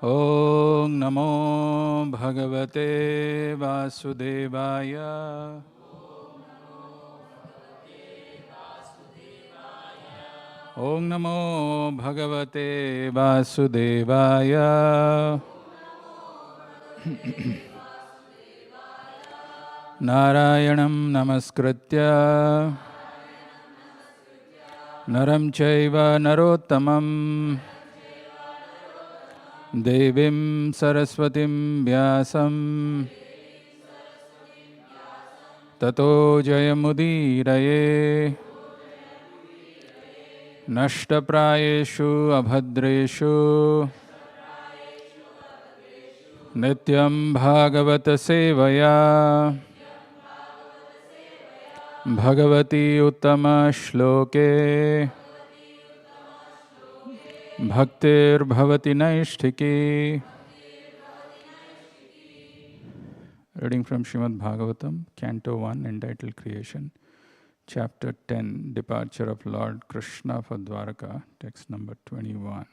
ॐ नमो भगवते वासुदेवाय। ॐ नमो भगवते वासुदेवाय। नारायणं नमस्कृत्य नरं चैव नरोत्तमं देवीं सरस्वतीं व्यासं ततो जयमुदीरये। नष्टप्रायेषु अभद्रेषु नित्यं भागवत सेवया भगवती उत्तम श्लोके भक्तिर्भवति नैष्ठिकी। Reading from Srimad Bhagavatam, Canto 1, entitled Creation, Chapter 10, Departure of Lord Krishna for Dwaraka, text number 21.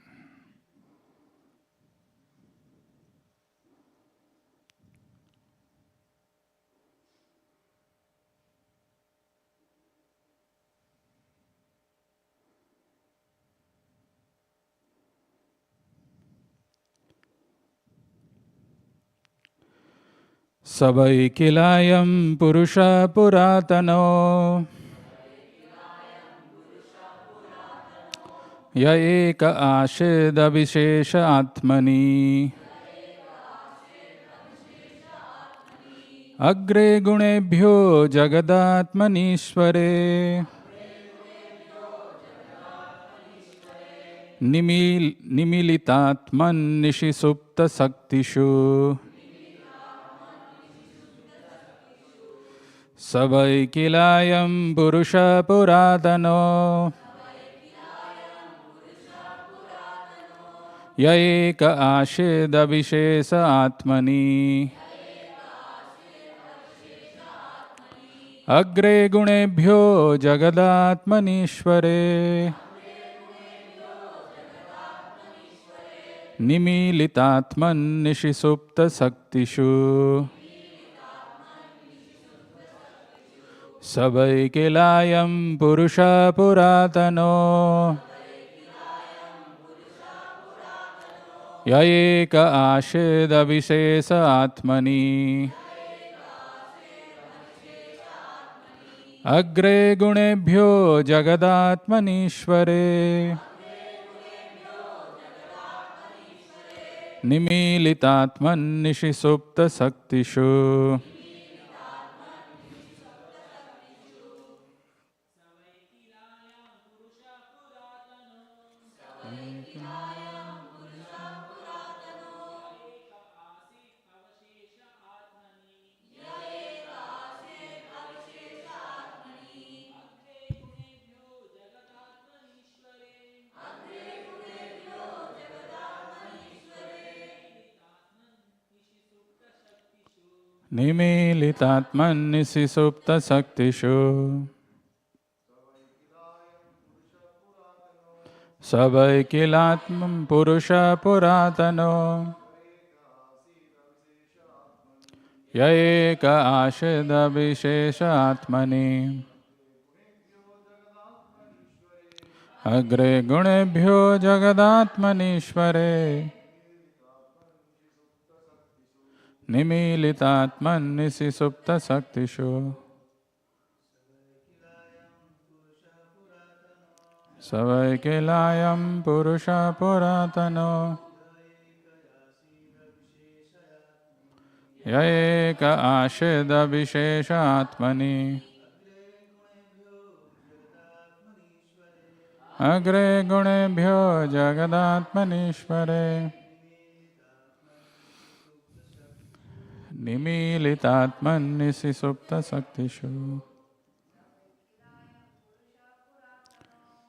Savaikilayam Purusha Puratano Ya Eka Asheda Vishesha Atmani Agre Gunebhyo Jagadatmanishvare Nimilitatman Nishisupta Saktishu Savaikilayam Purusha Puratano Ya Eka Asheda Vishesa Atmani Agre Gunebhyo Jagadatmanishvare Nimilitatman Nishisupta Saktishu Savaikilayam Purusha Puratano Ya Eka Asheda Vishesa Atmani Agre Gunebhyo Jagadatmanishvare Nimilitatman Nishisupta Saktishu Nimilitatman Nishisupta Saktishu Savaikilatman Purusha Puratano Ya Eka Asheda Vishesha Atmani Agre Gunebhyo Jagadatmanishvare Nimilitatman Nishisupta Saktishu Savaikilayam Purusha Puratano Ya Eka Asheda Vishesha Atmani Agre Gunebhyo Jagadatmanishvare Nimilitatman Nishisupta Saktishu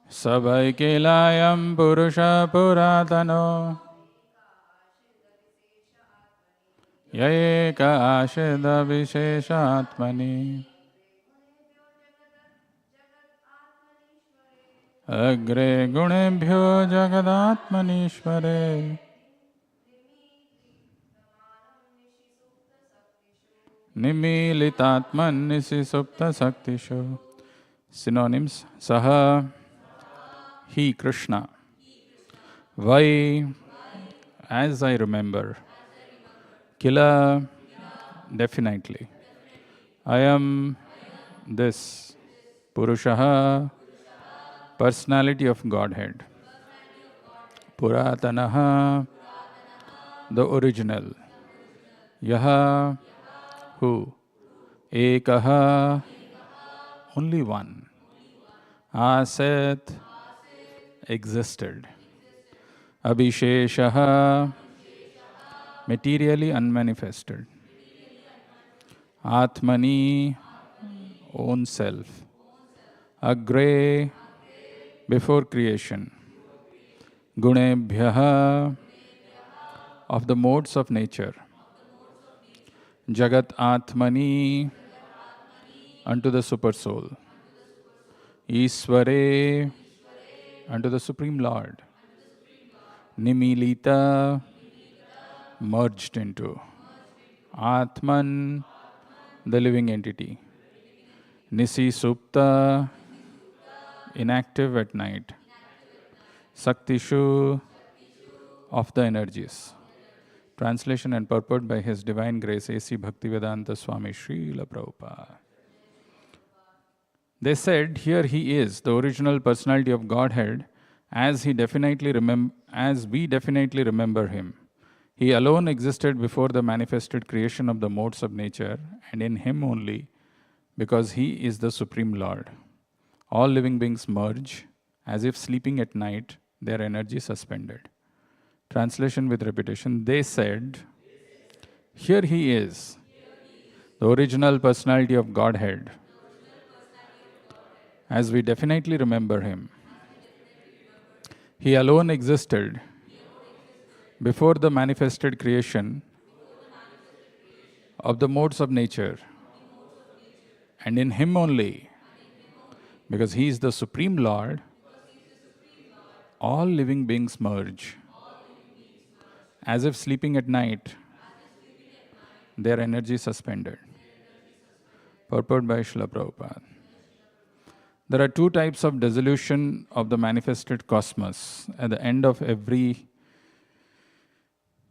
Savaikilayam Purusha Puratano Ya Eka Asheda Vishesha Atmani Agre Gunebhyo Jagadatmanishvare Nimilitatman nisisupta saktishu. Synonyms: Saha, he, Krishna. Vai, as I remember. Kila, definitely. I am this. Purushaha, personality of Godhead. Puratanaha, the original. Yaha, who. Ekaha, only one. Aset, existed. Abhisheshaha, materially unmanifested. Atmani, own self. Agre, before creation. Gunebhyaha, of the modes of nature. Jagat Atmani, unto the Super Soul. Isware, unto the Supreme Lord. Nimilita, merged into. Atman, the living entity. Nisi Supta, inactive at night. Saktishu, of the energies. Translation and purport by His Divine Grace A.C. Bhaktivedanta Swami Srila Prabhupada. They said, here he is, the original personality of Godhead, as we definitely remember him. He alone existed before the manifested creation of the modes of nature, and in him only, because he is the Supreme Lord. All living beings merge, as if sleeping at night, their energy suspended. Translation with repetition. They said, here he is, the original personality of Godhead, as we definitely remember him. He alone existed before the manifested creation of the modes of nature, and in him only, because he is the Supreme Lord, all living beings merge. As if sleeping at night, their energy suspended. Purport by Srila Prabhupada. There are two types of dissolution of the manifested cosmos. At the end of every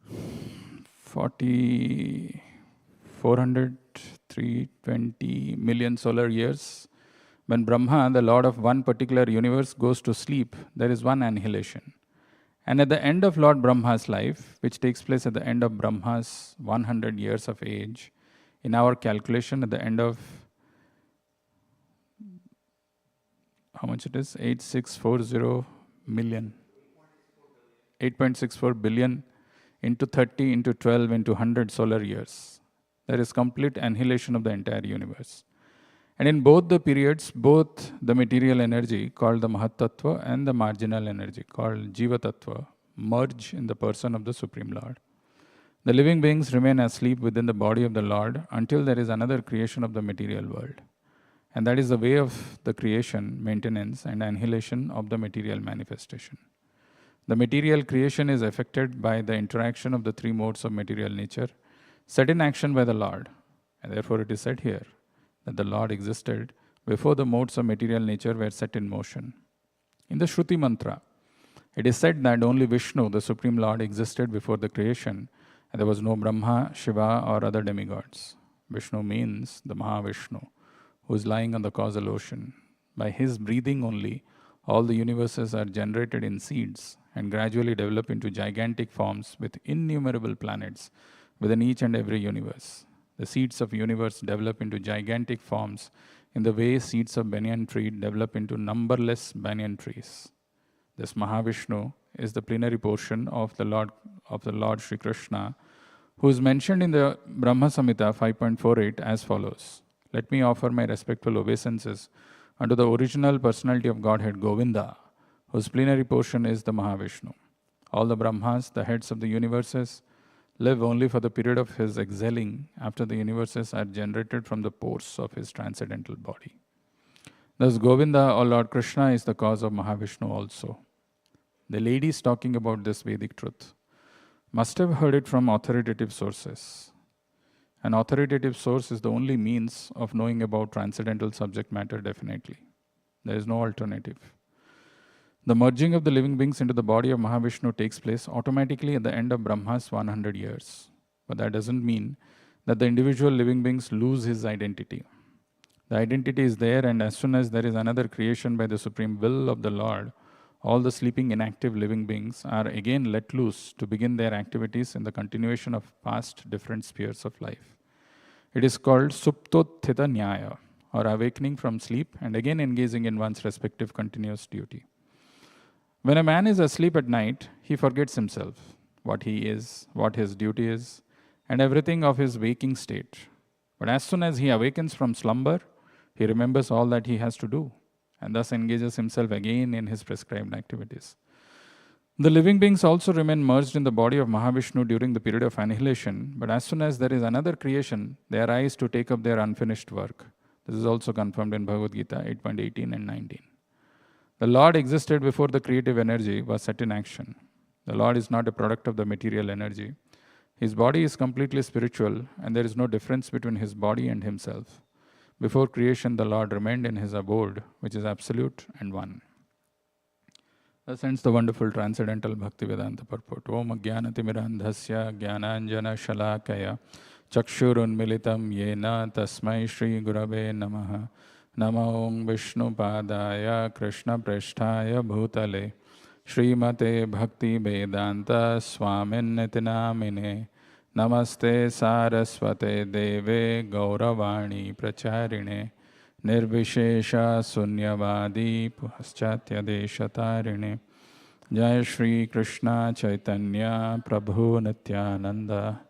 320 million solar years, when Brahma, the Lord of one particular universe, goes to sleep, there is one annihilation. And at the end of Lord Brahma's life, which takes place at the end of Brahma's 100 years of age, in our calculation, at the end of how much it is? 8640 million. 8.64 billion into 30 into 12 into 100 solar years. There is complete annihilation of the entire universe. And in both the periods, both the material energy called the Mahatattva and the marginal energy called Jiva Tattva merge in the person of the Supreme Lord. The living beings remain asleep within the body of the Lord until there is another creation of the material world. And that is the way of the creation, maintenance, and annihilation of the material manifestation. The material creation is affected by the interaction of the three modes of material nature, set in action by the Lord. And therefore it is said here that the Lord existed before the modes of material nature were set in motion. In the Shruti Mantra, it is said that only Vishnu, the Supreme Lord, existed before the creation, and there was no Brahma, Shiva, or other demigods. Vishnu means the Mahavishnu, who is lying on the causal ocean. By his breathing only, all the universes are generated in seeds and gradually develop into gigantic forms with innumerable planets within each and every universe. The seeds of universe develop into gigantic forms in the way seeds of banyan tree develop into numberless banyan trees. This Mahavishnu is the plenary portion of the Lord Sri Krishna, who is mentioned in the Brahma Samhita 5.48 as follows. Let me offer my respectful obeisances unto the original personality of Godhead, Govinda, whose plenary portion is the Mahavishnu. All the Brahmas, the heads of the universes, live only for the period of his exhaling after the universes are generated from the pores of his transcendental body. Thus, Govinda, or Lord Krishna, is the cause of Mahavishnu also. The ladies talking about this Vedic truth must have heard it from authoritative sources. An authoritative source is the only means of knowing about transcendental subject matter definitely. There is no alternative. The merging of the living beings into the body of Mahavishnu takes place automatically at the end of Brahma's 100 years. But that doesn't mean that the individual living beings lose his identity. The identity is there, and as soon as there is another creation by the supreme will of the Lord, all the sleeping inactive living beings are again let loose to begin their activities in the continuation of past different spheres of life. It is called Suptothita Nyaya, or awakening from sleep and again engaging in one's respective continuous duty. When a man is asleep at night, he forgets himself, what he is, what his duty is, and everything of his waking state. But as soon as he awakens from slumber, he remembers all that he has to do, and thus engages himself again in his prescribed activities. The living beings also remain merged in the body of Mahavishnu during the period of annihilation, but as soon as there is another creation, they arise to take up their unfinished work. This is also confirmed in Bhagavad Gita 8.18 and 19. The Lord existed before the creative energy was set in action. The Lord is not a product of the material energy. His body is completely spiritual, and there is no difference between his body and himself. Before creation, the Lord remained in his abode, which is absolute and one. Thus ends the wonderful transcendental Bhaktivedanta purport. Om Jnanatimirandhasya Jnananjana Shalakaya Chakshurunmilitam Yena Tasmai Shri Gurave Namaha Namo Om Vishnu Padaya Krishna Presthaya Bhutale Srimate Bhakti Vedanta Swamin Nitinamine Namaste Saraswate Deve Gauravani Pracharine Nirvishesha Sunyavadi Paschatya Deshatarine Jai Shri Krishna Chaitanya Prabhu Nityananda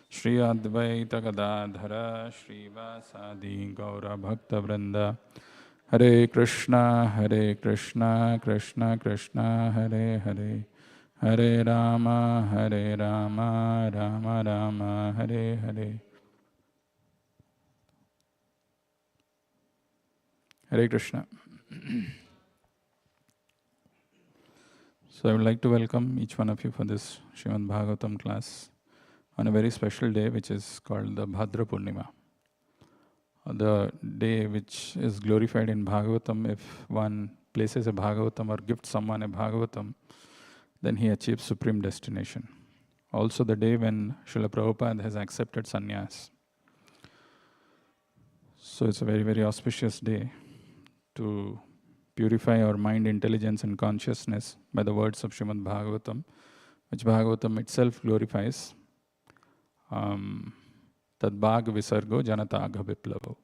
Shri Advaita Gadadhara Shri Vasadi Gaura Bhakta Vrinda Hare Krishna Krishna Krishna Hare Hare Hare Rama Rama Rama Hare Hare. Hare Krishna. So I would like to welcome each one of you for this Srimad Bhagavatam class on a very special day, which is called the Bhadra Purnima. The day which is glorified in Bhagavatam. If one places a Bhagavatam or gifts someone a Bhagavatam, then he achieves supreme destination. Also the day when Srila Prabhupada has accepted sannyas. So it's a very, very auspicious day to purify our mind, intelligence and consciousness by the words of Srimad Bhagavatam, which Bhagavatam itself glorifies. Tadbhag visargo janatagha viplavo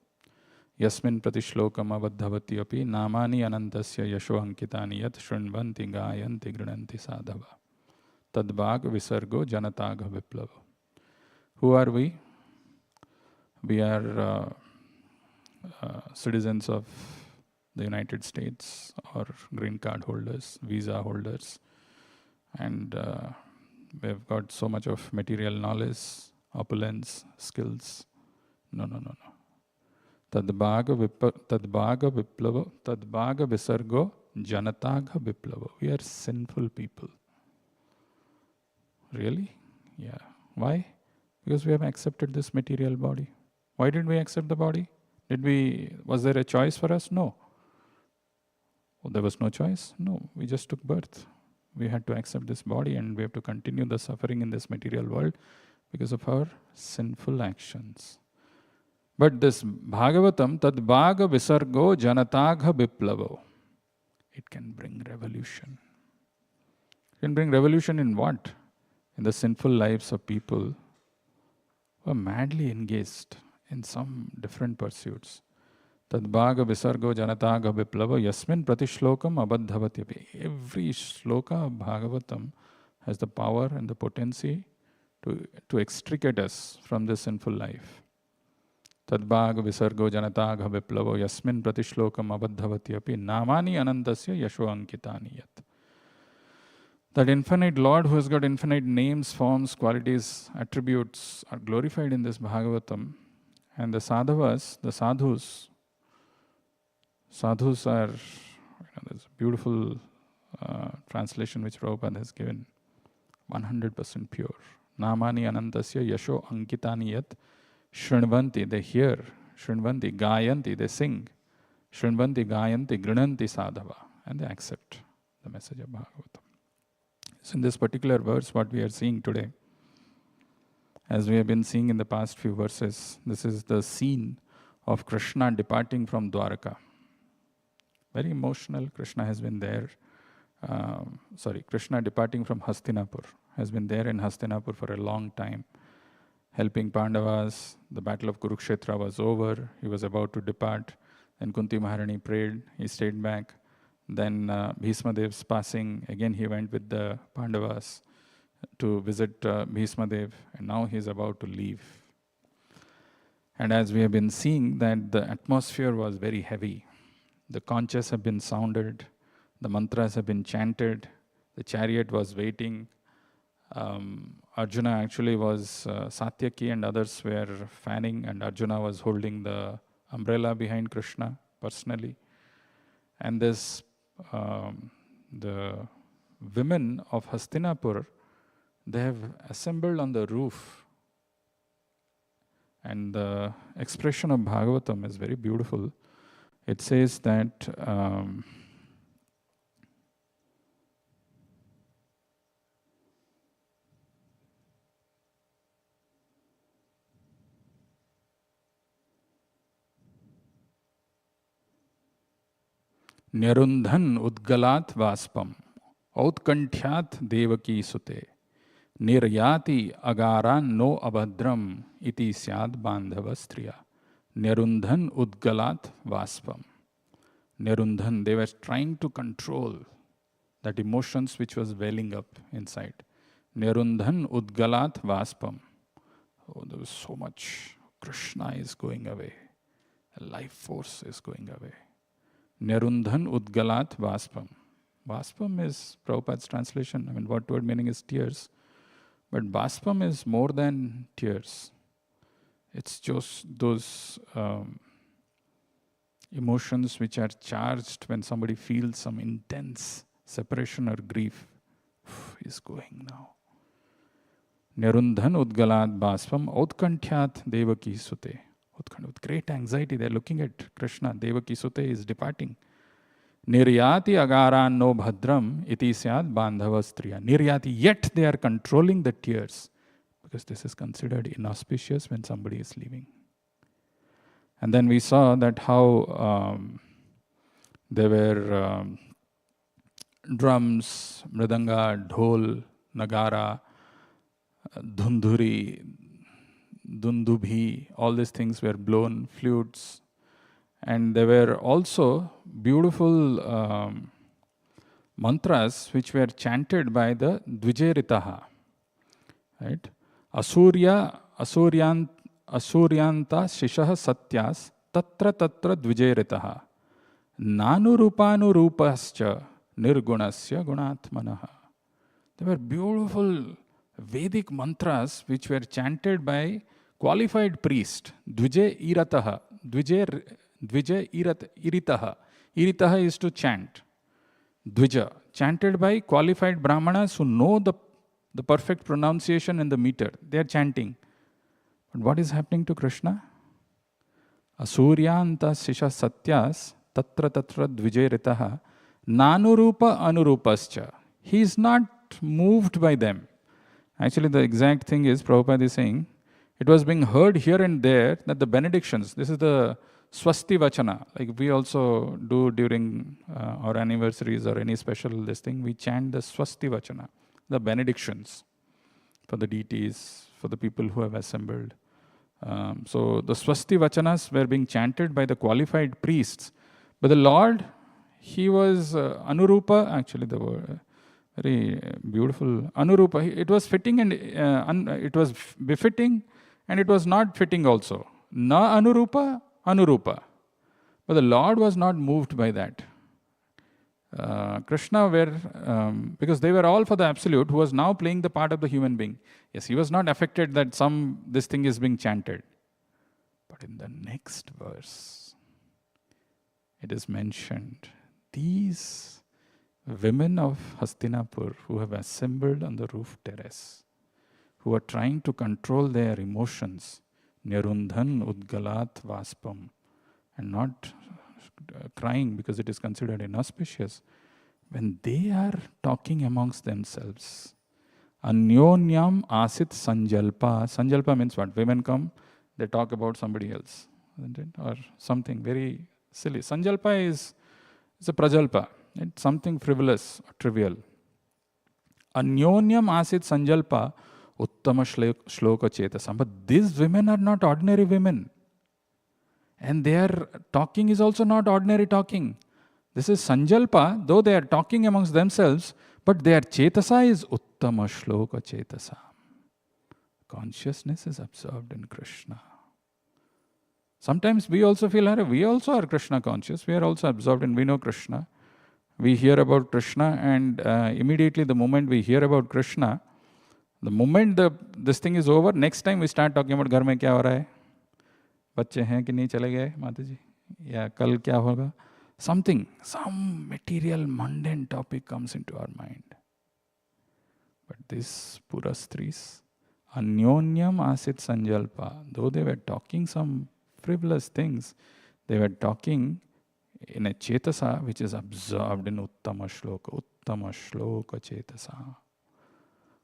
yasmin pratishlokam avadhavati api namani anantasya yasho ankitani yat shrunvanti gayanti grinanti sadhava. Tadbhag visargo janatagha viplavo. Who are we? We are citizens of the United States, or green card holders, visa holders, and we have got so much of material knowledge, opulence, skills. No. Tadbhaga viplava, tadbhaga visargo janatagha viplava. We are sinful people. Really? Yeah. Why? Because we have accepted this material body. Why did we accept the body? Was there a choice for us? No. Well, there was no choice? No. We just took birth. We had to accept this body, and we have to continue the suffering in this material world because of our sinful actions. But this Bhagavatam, Tadbhaga Visargo Janatagha Viplavo, it can bring revolution. It can bring revolution in what? In the sinful lives of people who are madly engaged in some different pursuits. Tadbhaga Visargo Janatagha Viplava Yasmin Pratishlokam Abadhavati. Every shloka of Bhagavatam has the power and the potency to extricate us from this sinful life. Tadbhaga Visargo Janatagha Viplavo Yasmin Pratishlokam Abadhavati api Namani Anantasya Yasho Ankitani Yat. That infinite Lord who has got infinite names, forms, qualities, attributes are glorified in this Bhagavatam. And the sadhavas, the sadhus are, there's a beautiful translation which Prabhupada has given, 100% pure. Namani Anantasya Yasho Ankitani Yat Shrinvanti, they hear. Shrinvanti, Gayanti, they sing. Shrinvanti, Gayanti, Grinanti Sadhava. And they accept the message of Bhagavatam. So in this particular verse, what we are seeing today, as we have been seeing in the past few verses, this is the scene of Krishna departing from Dwaraka. Very emotional. Krishna has been there. Krishna departing from Hastinapur, has been there in Hastinapur for a long time, helping Pandavas. The battle of Kurukshetra was over. He was about to depart. Then Kunti Maharani prayed. He stayed back. Then Bhisma Dev's passing. Again, he went with the Pandavas to visit Bhisma Dev. And now he is about to leave. And as we have been seeing, that the atmosphere was very heavy. The conches have been sounded. The mantras have been chanted. The chariot was waiting. Arjuna actually was, Satyaki and others were fanning, and Arjuna was holding the umbrella behind Krishna personally. And this, the women of Hastinapur, they have assembled on the roof. And the expression of Bhagavatam is very beautiful. It says that Nirundhan Udgalat Vaspam Autkanthyat Devaki Sute Niryati Agaran no Abhadram Iti Syad Bandhavastriya. Nirundhan Udgalat Vaspam. Nirundhan, they were trying to control that emotions which was welling up inside. Nirundhan Udgalat Vaspam. Oh, there was so much. Krishna is going away. A life force is going away. Nirundhan Udgalat Vaspam. Vaspam is Prabhupada's translation. I mean, what word meaning is tears. But Vaspam is more than tears. It's just those emotions which are charged when somebody feels some intense separation or grief. Is going now. Nirundhan Udgalat Vaspam Autkanthyat Devaki Sute. With great anxiety, they're looking at Krishna. Devaki Sute is departing. Niryati agaran no bhadram iti syad bandhavastriya. Niryati, yet they are controlling the tears, because this is considered inauspicious when somebody is leaving. And then we saw that how there were drums, mridanga, dhol, nagara, dhundhuri, dundubhi, all these things were blown, flutes. And there were also beautiful mantras which were chanted by the Dvijeritaha. Right? Asurya, Asuryanta Shishaha Satyas Tatra Tatra Dvijeritaha Nanurupanu Rupascha Nirgunasya Gunatmanaha. There were beautiful Vedic mantras which were chanted by qualified priest. Dvije Irataha. Dvije Iritaha. Iritaha is to chant. Dvija, chanted by qualified brahmanas who know the perfect pronunciation and the meter. They are chanting. But what is happening to Krishna? Asuryanta Sisha Satyas Tatra Tatra Dvijeritaha Nanurupa Anurupascha. He is not moved by them. Actually, the exact thing is, Prabhupada is saying, it was being heard here and there that the benedictions, this is the Swasti Vachana, like we also do during our anniversaries or any special this thing, we chant the Swasti Vachana, the benedictions for the deities, for the people who have assembled. So the Swasti Vachanas were being chanted by the qualified priests. But the Lord, he was Anurupa, actually the word, very beautiful. Anurupa, it was fitting and it was befitting, and it was not fitting also. Na Anurupa, Anurupa. But the Lord was not moved by that. Krishna were, because they were all for the Absolute, who was now playing the part of the human being. Yes, he was not affected that this thing is being chanted. But in the next verse, it is mentioned, these women of Hastinapur who have assembled on the roof terrace, who are trying to control their emotions, Nyarundhan Udgalat Vaspam, and not crying because it is considered inauspicious. When they are talking amongst themselves, Anyonyam Asit Sanjalpa. Sanjalpa means what? Women come, they talk about somebody else, isn't it? Or something very silly. Sanjalpa is a prajalpa. It's something frivolous, trivial. Anyonyam Asit Sanjalpa Uttama Shloka Chetasam. But these women are not ordinary women. And their talking is also not ordinary talking. This is Sanjalpa, though they are talking amongst themselves, but their Chetasa is Uttama Shloka Chetasa. Consciousness is absorbed in Krishna. Sometimes we also feel, we also are Krishna conscious, we are also absorbed in, we know Krishna. We hear about Krishna, and immediately the moment we hear about Krishna, the moment this thing is over, next time we start talking about घर में क्या हो रहा है, बच्चे हैं कि नहीं चले गए माता जी, या कल क्या होगा. Something, some material mundane topic comes into our mind. But these Pura Stris, Anyonyam Asit Sanjalpa, though they were talking some frivolous things, they were talking in a Chetasa which is absorbed in Uttama Shloka Chetasa.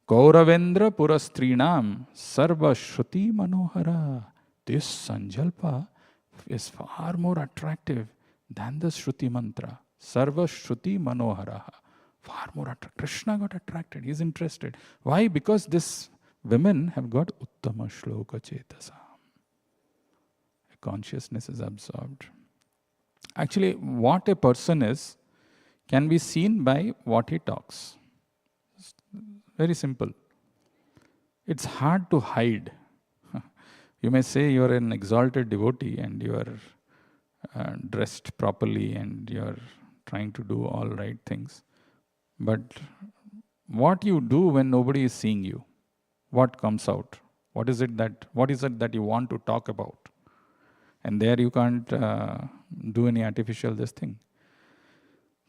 Kauravendra Purastrinam Sarva Shruti Manohara. This Sanjalpa is far more attractive than the Shruti mantra. Sarva Shruti Manohara. Far more attractive. Krishna got attracted. He is interested. Why? Because these women have got Uttama Shloka Chetasa. Consciousness is absorbed. Actually, what a person is can be seen by what he talks. Very simple. It's hard to hide. You may say you are an exalted devotee and you are dressed properly and you are trying to do all right things. But what you do when nobody is seeing you? What comes out? What is it that you want to talk about? And there you can't do any artificial this thing.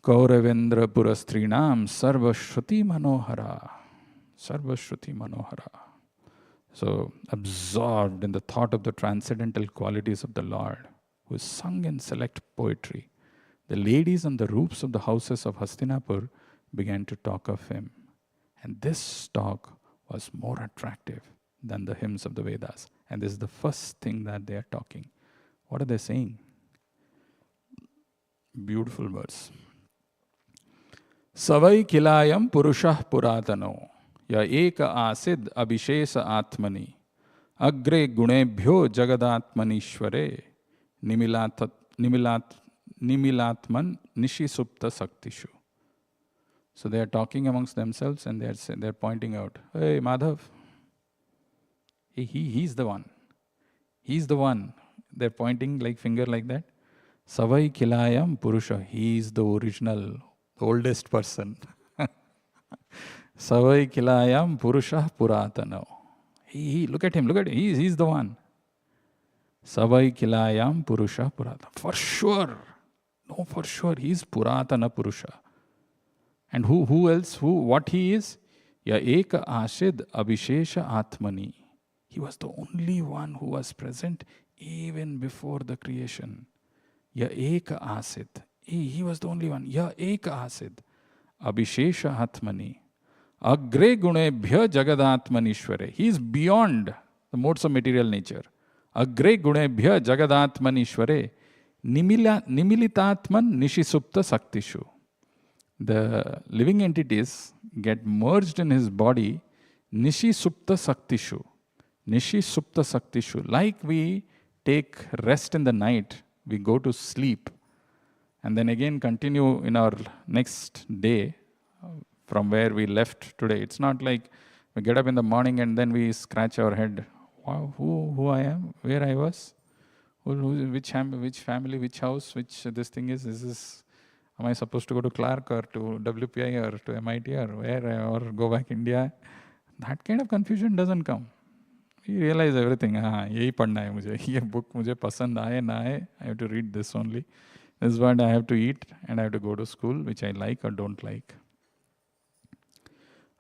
Kauravendra Purastrinam Sarva Shruti Manohara. Sarva Shruti Manohara. So absorbed in the thought of the transcendental qualities of the Lord, who is sung in select poetry, the ladies on the roofs of the houses of Hastinapur began to talk of him. And this talk was more attractive than the hymns of the Vedas. And this is the first thing that they are talking. What are they saying? Beautiful verse. Savai kilayam purushah puratano ya eka asid abhishesa atmani agre gunebhyo jagadatmanishware nimilatman nishisupta saktishu. So they are talking amongst themselves and they are pointing out, hey Madhav, he's the one. He's the one. They're pointing like finger like that. Savai kilayam purusha. He is the original, the oldest person. Savai kilayam purusha puratano. Look at him. He's the one. Savai kilayam purusha puratana. For sure. He's puratana purusha. And who else? What he is? Ya eka ashid abhishesha atmani. He was the only one who was present even before the creation. Ya eka asid. He was the only one. Ya eka asid. Abhishesha atmani. Agre gunebhya jagadatmanishware. He is beyond the modes of material nature. Agre gunebhya jagadatmanishware. Nimilitatman nishisupta saktishu. The living entities get merged in his body. Nishisupta saktishu. Nishisupta saktishu. Like we take rest in the night, we go to sleep, and then again continue in our next day from where we left today. It's not like we get up in the morning and then we scratch our head. Wow, who I am, where I was, which family, which house, which this thing is. Am I supposed to go to Clark or to WPI or to MIT or where, or go back India? That kind of confusion doesn't come. We realize everything. यही पढ़ना है मुझे. ये book मुझे पसंद आए ना आए. I have to read this only. This is what I have to eat and I have to go to school, which I like or don't like.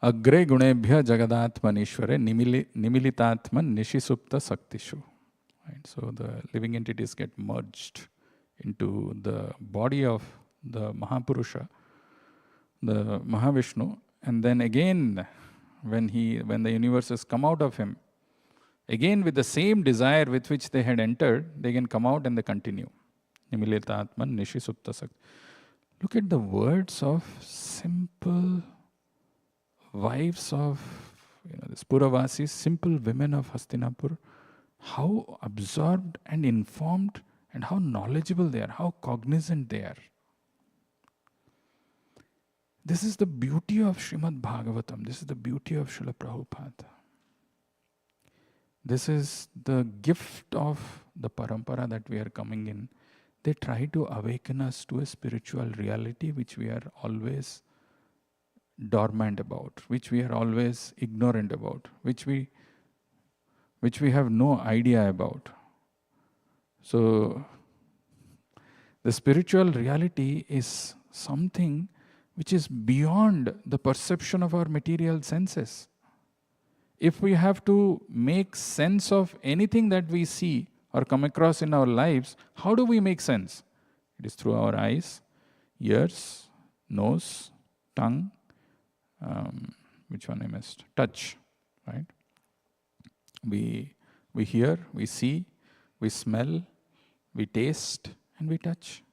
Agre gunebhya jagadatmanishware nimilitatman nishisupta saktishu. Right? So the living entities get merged into the body of the Mahapurusha, the Mahavishnu, and then again, when the universes come out of him, again with the same desire with which they had entered, they can come out and they continue. Nimileta Atman Nishi Supta Sakti. Look at the words of simple wives of this Puravasis, simple women of Hastinapur, how absorbed and informed and how knowledgeable they are, how cognizant they are. This is the beauty of Srimad Bhagavatam. This is the beauty of Srila Prabhupada. This is the gift of the parampara that we are coming in. They try to awaken us to a spiritual reality which we are always dormant about, which we are always ignorant about, which we have no idea about. So, the spiritual reality is something which is beyond the perception of our material senses. If we have to make sense of anything that we see or come across in our lives, how do we make sense? It is through our eyes, ears, nose, tongue, which one I missed? Touch, right? We hear, we see, we smell, we taste, and we touch.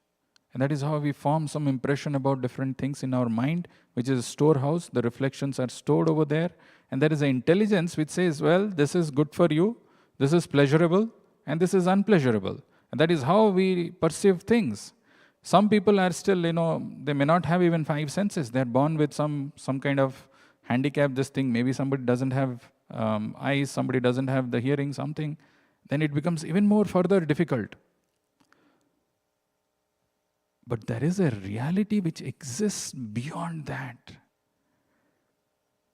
And that is how we form some impression about different things in our mind, which is a storehouse. The reflections are stored over there. And there is an intelligence which says, well, this is good for you, this is pleasurable, and this is unpleasurable. And that is how we perceive things. Some people are still, they may not have even 5 senses. They're born with some kind of handicap, this thing. Maybe somebody doesn't have eyes, somebody doesn't have the hearing, something. Then it becomes even more further difficult. But there is a reality which exists beyond that.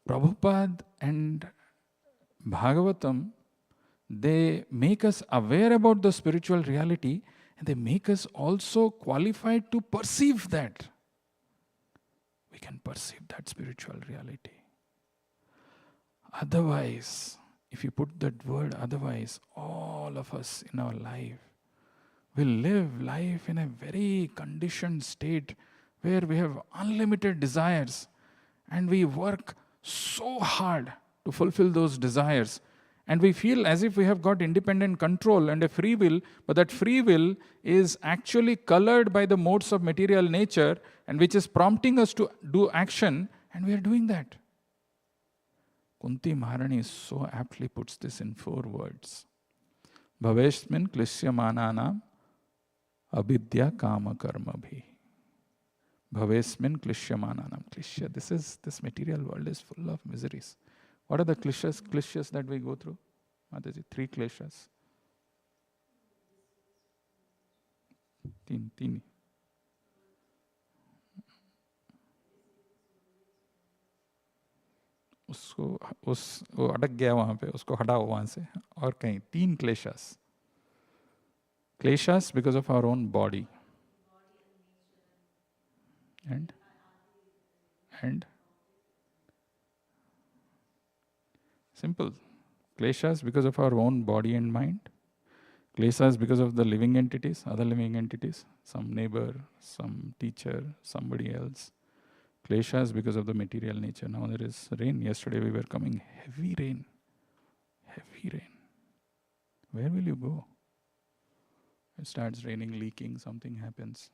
Prabhupada and Bhagavatam, they make us aware about the spiritual reality and they make us also qualified to perceive that. We can perceive that spiritual reality. Otherwise, if you put that word otherwise, all of us in our life will live life in a very conditioned state where we have unlimited desires and we work so hard to fulfill those desires. And we feel as if we have got independent control and a free will, but that free will is actually colored by the modes of material nature and which is prompting us to do action, and we are doing that. Kunti Maharani so aptly puts this in 4 words. Bhaveshmin klishyamananam avidya kama karma bhi. Bhavesmin klishyamananam. Klishya. This material world is full of miseries. What are the klishas that we go through? Mataji, 3 klishas. Teen. वो अटक गया वहां पे, उसको हटाओ वहां से और कहीं 3 kleshas. Kleshas because of our own body. And simple. Kleshas because of our own body and mind. Kleshas because of the living entities, other living entities, some neighbor, some teacher, somebody else. Kleshas because of the material nature. Now there is rain. Yesterday we were coming, heavy rain. Where will you go? It starts raining, leaking, something happens.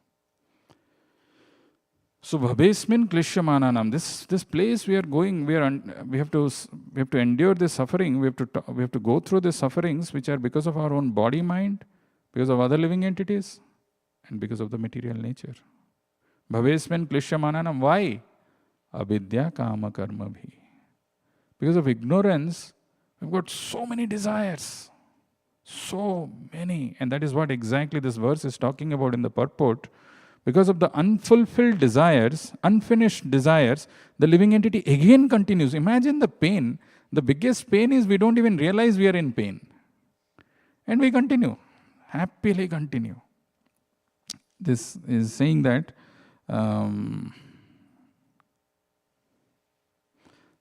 So Bhabesmin Klishyamananam, this place we are going, we have to endure this suffering. We have to go through the sufferings which are because of our own body, mind, because of other living entities, and because of the material nature. Bhavesmin Klishyamananam. Why? Avidya kama karma bhi. Because of ignorance, we've got so many desires. So many. And that is what exactly this verse is talking about in the purport. Because of the unfulfilled desires, unfinished desires, the living entity again continues. Imagine the pain. The biggest pain is we don't even realize we are in pain. And we continue. Happily continue. This is saying that the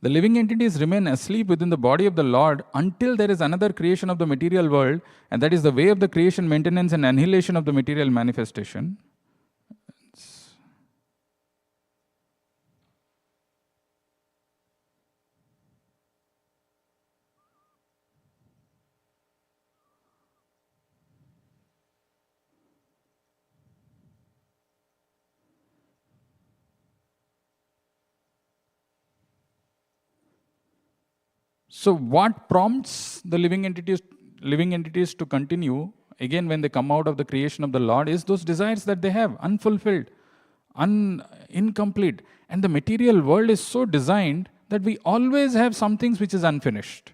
The living entities remain asleep within the body of the Lord until there is another creation of the material world, and that is the way of the creation, maintenance, and annihilation of the material manifestation. So what prompts the living entities to continue, again when they come out of the creation of the Lord, is those desires that they have, unfulfilled, incomplete. And the material world is so designed that we always have some things which is unfinished.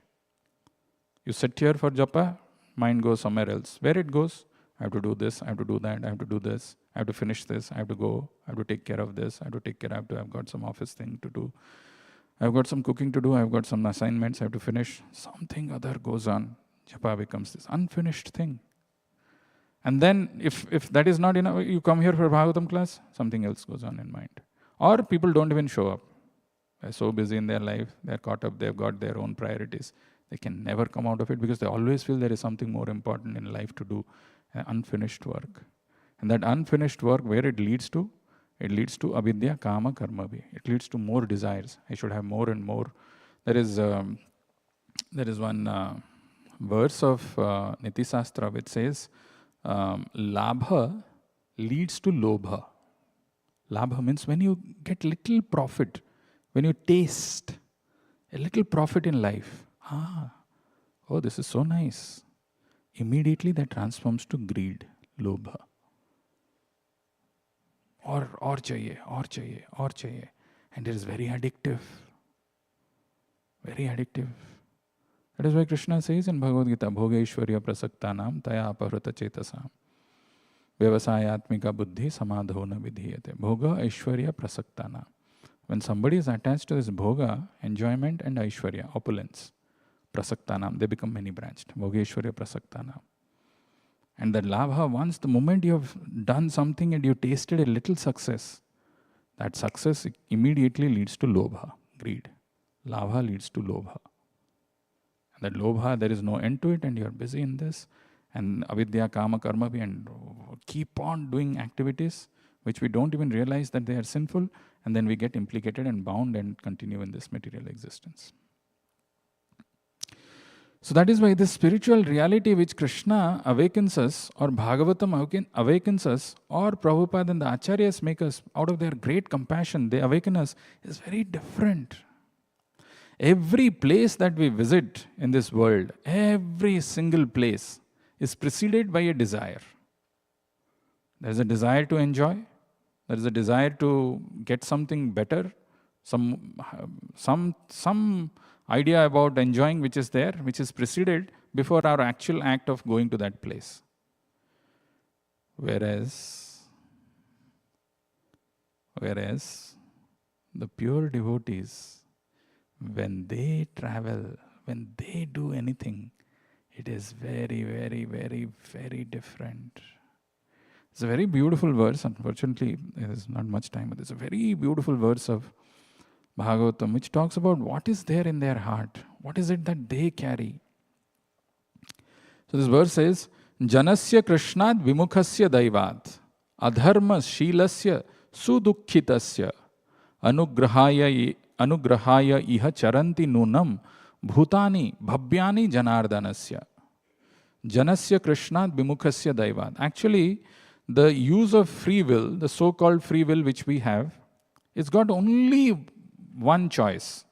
You sit here for japa, mind goes somewhere else. Where it goes? I have to do this, I have to do that, I have to do this, I have to finish this, I have to go, I have to take care of this, I've got some office thing to do. I've got some cooking to do, I've got some assignments I have to finish. Something other goes on. Japa becomes this unfinished thing. And then if that is not enough, you come here for Bhagavatam class, something else goes on in mind. Or people don't even show up. They're so busy in their life, they're caught up, they've got their own priorities. They can never come out of it because they always feel there is something more important in life to do, unfinished work. And that unfinished work, where it leads to? It leads to avidya, kama, karma bhi. It leads to more desires. I should have more and more. There is one verse of Niti Sastra which says, labha leads to lobha. Labha means when you get little profit, when you taste a little profit in life. Oh, this is so nice. Immediately that transforms to greed, lobha. Or chahiye. And it is very addictive. Very addictive. That is why Krishna says in Bhagavad Gita, Bhoga Ishwarya Prasaktanam Taya Aparuta Chetasam Vyavasayatmika Buddhi Samadhona Vidhiyate. Bhoga Ishwarya Prasaktanam. When somebody is attached to this bhoga, enjoyment and Aishwarya, opulence, Prasaktanam, they become many branched. Bhoga Ishwarya Prasaktanam. And that labha, once the moment you have done something and you tasted a little success, that success immediately leads to lobha, greed. Labha leads to lobha. And that lobha, there is no end to it and you are busy in this. And avidya, kama, karma, and keep on doing activities which we don't even realize that they are sinful. And then we get implicated and bound and continue in this material existence. So that is why this spiritual reality which Krishna awakens us, or Bhagavatam awakens us, or Prabhupada and the Acharyas make us, out of their great compassion, they awaken us, is very different. Every place that we visit in this world, every single place is preceded by a desire. There is a desire to enjoy, there is a desire to get something better, some idea about enjoying which is there, which is preceded before our actual act of going to that place. Whereas the pure devotees, when they travel, when they do anything, it is very, very, very, very different. It's a very beautiful verse. Unfortunately, there is not much time, but it's a very beautiful verse of Bhagavatam, which talks about what is there in their heart. What is it that they carry? So this verse says, Janasya Krishnad Vimukhasya Daivat Adharma Shilasya Sudukhitasya Anugrahaya Iha Charanti Nunam Bhutani Bhabyani Janardanasya. Janasya Krishnad Vimukhasya Daivat. Actually, the use of free will, the so-called free will which we have, it's got only one choice.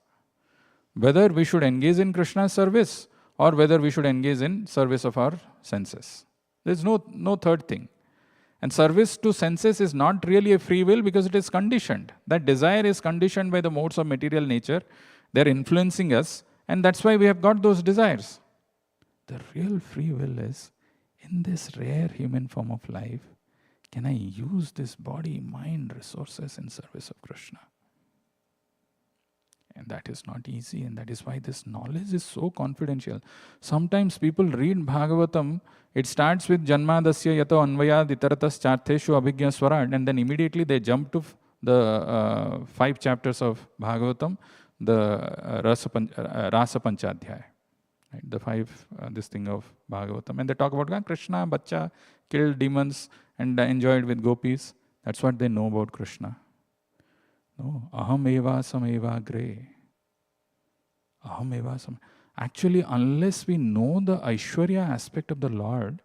Whether we should engage in Krishna's service or whether we should engage in service of our senses. There's no third thing. And service to senses is not really a free will because it is conditioned. That desire is conditioned by the modes of material nature. They're influencing us, and that's why we have got those desires. The real free will is, in this rare human form of life, can I use this body, mind, resources in service of Krishna? And that is not easy, and that is why this knowledge is so confidential. Sometimes people read Bhagavatam, it starts with Janmadasya yato anvayad itaratas chartheshu abhigya swarad, and then immediately they jump to the 5 chapters of Bhagavatam. the Rasa Panchadhyaya. Right? The five, this thing of Bhagavatam. And they talk about Krishna, Bacha, killed demons and enjoyed with gopis. That's what they know about Krishna. No, aham eva sameva gre. Aham eva sam. Actually, unless we know the Aishwarya aspect of the Lord,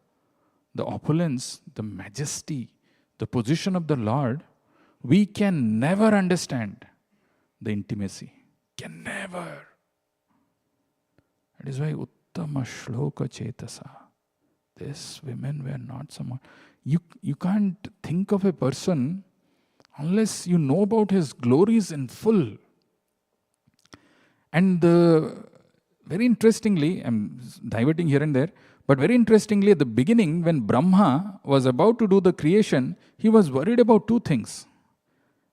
the opulence, the majesty, the position of the Lord, we can never understand the intimacy. Can never. That is why Uttama Shloka Chetasa. These women were not someone. You can't think of a person unless you know about his glories in full. And very interestingly, I'm diverting here and there, but very interestingly, at the beginning, when Brahma was about to do the creation, he was worried about two things.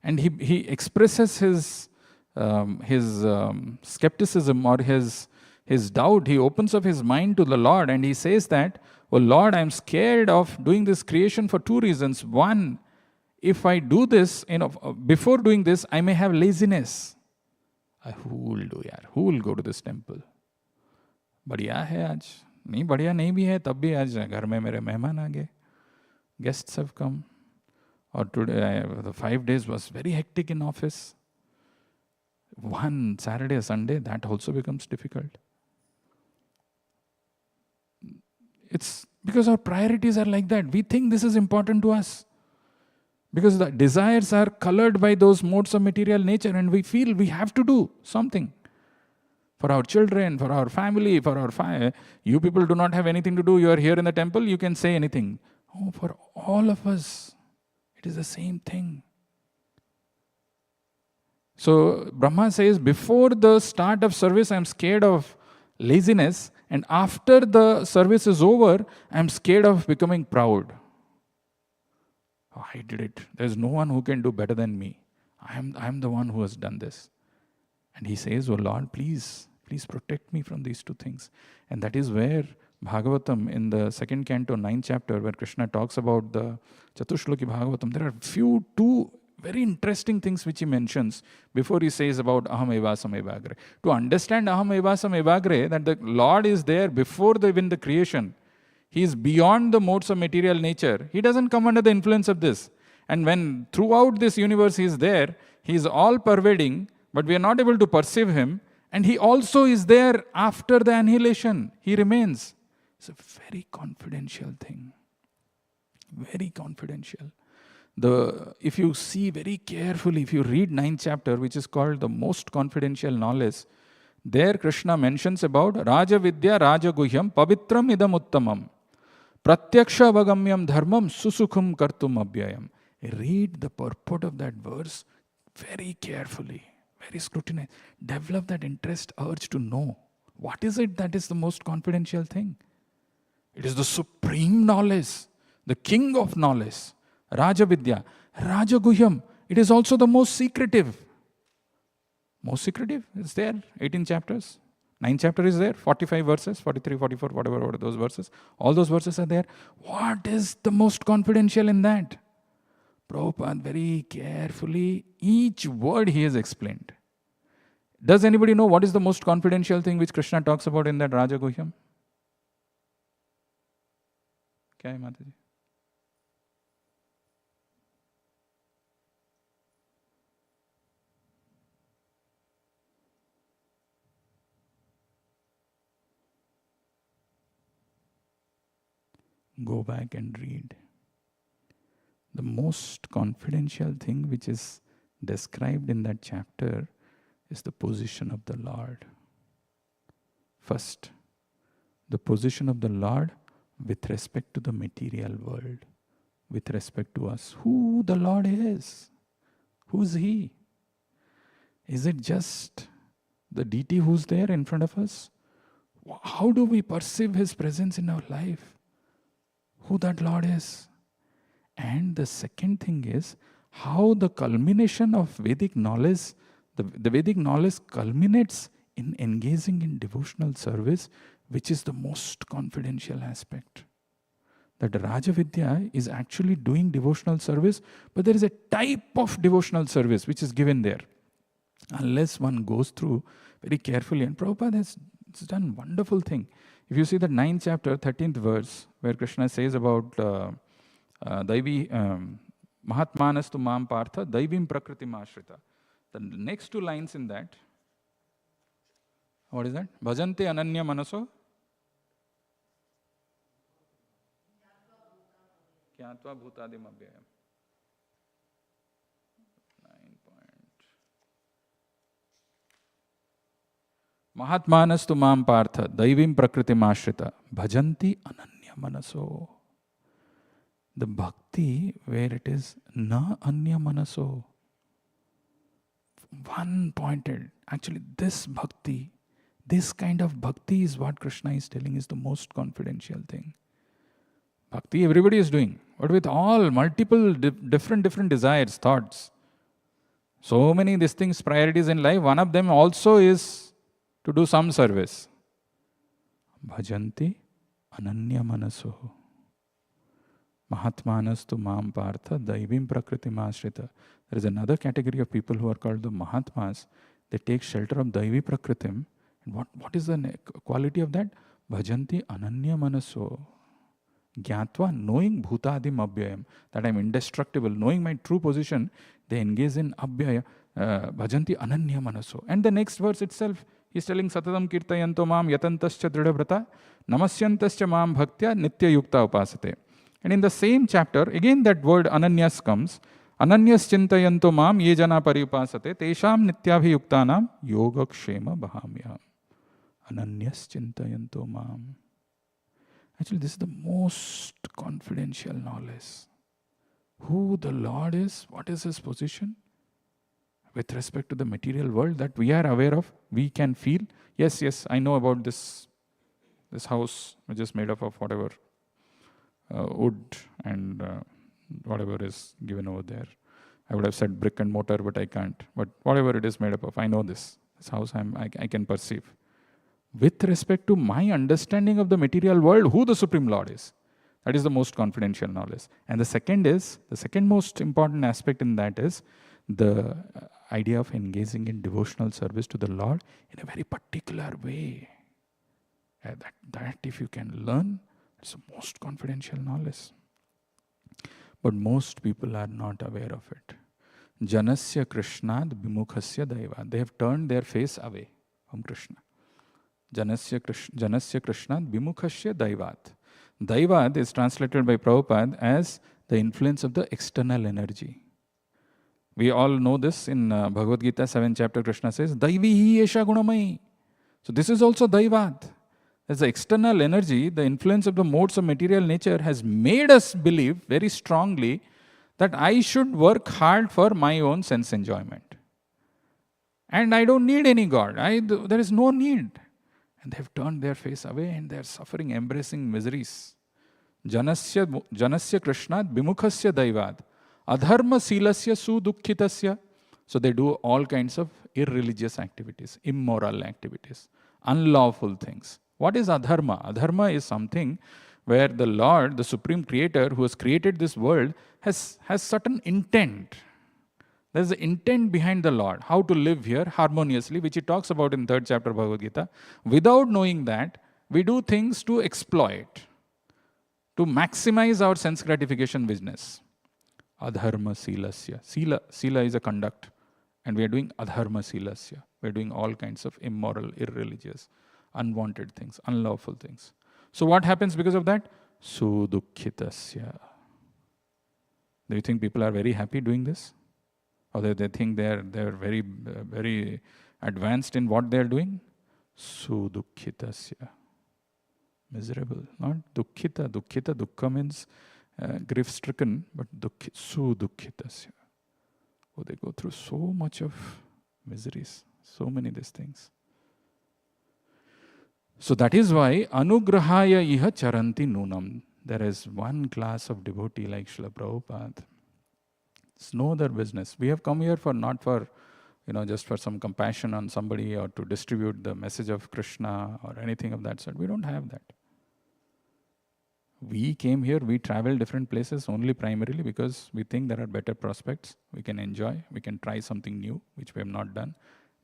And he expresses his skepticism or his doubt. He opens up his mind to the Lord and he says that, oh Lord, I'm scared of doing this creation for two reasons. One, if I do this, before doing this, I may have laziness. Who will do yaar? Who will go to this temple? बढ़िया है आज नहीं बढ़िया नहीं भी है तब भी आज घर में मेरे मेहमान आ गए guests have come or today the 5 days was very hectic in office. One Saturday or Sunday, that also becomes difficult. It's because our priorities are like that. We think this is important to us. Because the desires are colored by those modes of material nature and we feel we have to do something. For our children, for our family, for our you people do not have anything to do. You are here in the temple, you can say anything. Oh, for all of us, it is the same thing. So Brahma says, before the start of service, I'm scared of laziness. And after the service is over, I'm scared of becoming proud. Oh, I did it. There's no one who can do better than me. I'm the one who has done this. And he says, oh Lord, please protect me from these two things. And that is where Bhagavatam, in the 2nd canto, 9th chapter, where Krishna talks about the Chatushloki Bhagavatam, there are two very interesting things which he mentions before he says about Aham Evasam Evagre. To understand Aham Evasam Evagre, that the Lord is there before even the creation. He is beyond the modes of material nature. He doesn't come under the influence of this. And when throughout this universe he is there, he is all pervading, but we are not able to perceive him. And he also is there after the annihilation. He remains. It's a very confidential thing. Very confidential. If you see very carefully, if you read 9th chapter, which is called the most confidential knowledge, there Krishna mentions about Raja Vidya Raja Guhyam Pavitram Idam Uttamam Pratyaksha Avagamyam Dharmam Susukhum Kartum Abhyayam. Read the purport of that verse very carefully, very scrutinized. Develop that interest, urge to know. What is it that is the most confidential thing? It is the supreme knowledge, the king of knowledge. Raja Vidya, Raja Guhyam. It is also the most secretive. Most secretive is there, 18 chapters. 9th chapter is there, 45 verses, 43, 44, whatever those verses. All those verses are there. What is the most confidential in that? Prabhupada very carefully, each word he has explained. Does anybody know what is the most confidential thing which Krishna talks about in that Raja Guhyam? Kya hai, Mataji? Go back and read. The most confidential thing which is described in that chapter is the position of the Lord. First, the position of the Lord with respect to the material world, with respect to us. Who the Lord is? Who's He? Is it just the deity who's there in front of us? How do we perceive His presence in our life? Who that Lord is? And the second thing is how the culmination of Vedic knowledge, the Vedic knowledge culminates in engaging in devotional service, which is the most confidential aspect. That Raja Vidya is actually doing devotional service, but there is a type of devotional service which is given there. Unless one goes through very carefully. And Prabhupada has done wonderful thing. If you see the 9th chapter, 13th verse, where Krishna says about Daivi Mahatmanastu Mam Partha Daivim Prakritim Ashrita. The next two lines in that, what is that? Bhajante Ananya Manaso Kyatva Bhutadim Abhyayam. 9 point. Mahatmanastu Mam Partha Daivim Prakritim Ashrita Bhajanti Ananya Manaso. The bhakti where it is na anya manaso. One pointed. Actually, this bhakti, this kind of bhakti is what Krishna is telling is the most confidential thing. Bhakti everybody is doing, but with all multiple different desires, thoughts. So many these things, priorities in life, one of them also is to do some service. Bhajanti ananya manaso. Mahatmanastu Mam Partha Daivim Prakritim Ashrita. There is another category of people who are called the Mahatmas. They take shelter of Daivi Prakritim. And what is the quality of that? Bhajanti Ananya Manaso. Gyatva, knowing Bhutadim Abhyayam, that I am indestructible, knowing my true position, they engage in Abhyaya, Bhajanti Ananya Manaso. And the next verse itself, he is telling Satadam Kirtayanto Mam Yatantascha Dridhabrata Namasyantascha Mam Bhaktya Nitya Yukta Upasate. And in the same chapter, again that word Ananyas comes. Ananyas Chintayanto Mam Ye Jana Paripasate Tesham Nityabhiyuktanam Yoga Kshema Bahamyam. Ananyas Chintayanto Mam. Actually, this is the most confidential knowledge. Who the Lord is, what is His position with respect to the material world that we are aware of, we can feel. Yes, I know about this house which is made up of whatever wood and whatever is given over there. I would have said brick and mortar, but I can't. But whatever it is made up of, I know this house I can perceive. With respect to my understanding of the material world, who the Supreme Lord is. That is the most confidential knowledge. And the second most important aspect in that is the idea of engaging in devotional service to the Lord in a very particular way. That if you can learn, it's the most confidential knowledge. But most people are not aware of it. Janasya Krishnad Bimukhasya Daiva. They have turned their face away from Krishna. Janasya Krishnad Bimukhasya Daivat. Daivat is translated by Prabhupada as the influence of the external energy. We all know this in Bhagavad Gita 7th chapter. Krishna says, Daivi hi esha gunamai. So this is also Daivat. As the external energy, the influence of the modes of material nature has made us believe very strongly that I should work hard for my own sense enjoyment. And I don't need any God. There is no need. And they have turned their face away and they are suffering, embracing miseries. Janasya Krishnad Bimukhasya Daivad. Adharma Silasya Sudukhitasya. So they do all kinds of irreligious activities, immoral activities, unlawful things. What is adharma? Adharma is something where the Lord, the Supreme Creator who has created this world, has certain intent. There is the intent behind the Lord, how to live here harmoniously, which He talks about in 3rd chapter of Bhagavad Gita. Without knowing that, we do things to exploit, to maximize our sense gratification business. Adharma silasya. Sila is a conduct. And we are doing adharma silasya. We are doing all kinds of immoral, irreligious, unwanted things, unlawful things. So what happens because of that? Sudukhitasya. Do you think people are very happy doing this? Or they think they are very, very advanced in what they are doing? Sudukhitasya. Miserable, not dukkhita. Dukkha means grief-stricken, but sudukhitasya. Oh, they go through so much of miseries, so many these things. So that is why anugrahaya iha charanti nunam. There is one class of devotee like Srila Prabhupada. It's no other business. We have come here not for just for some compassion on somebody or to distribute the message of Krishna or anything of that sort. We don't have that. We came here, we travel different places only primarily because we think there are better prospects, we can enjoy, we can try something new, which we have not done.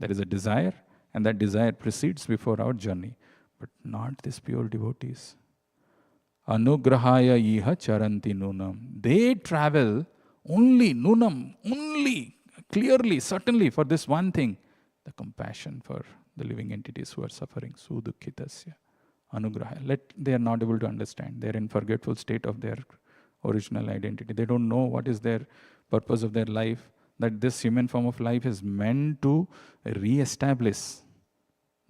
There is a desire, and that desire precedes before our journey. But not these pure devotees. Anugrahaya iha charanti nunam. They travel only, nunam, only, clearly, certainly for this one thing, the compassion for the living entities who are suffering. Sudukhitasya. Anugrahaya. They are not able to understand. They are in forgetful state of their original identity. They don't know what is their purpose of their life, that this human form of life is meant to re-establish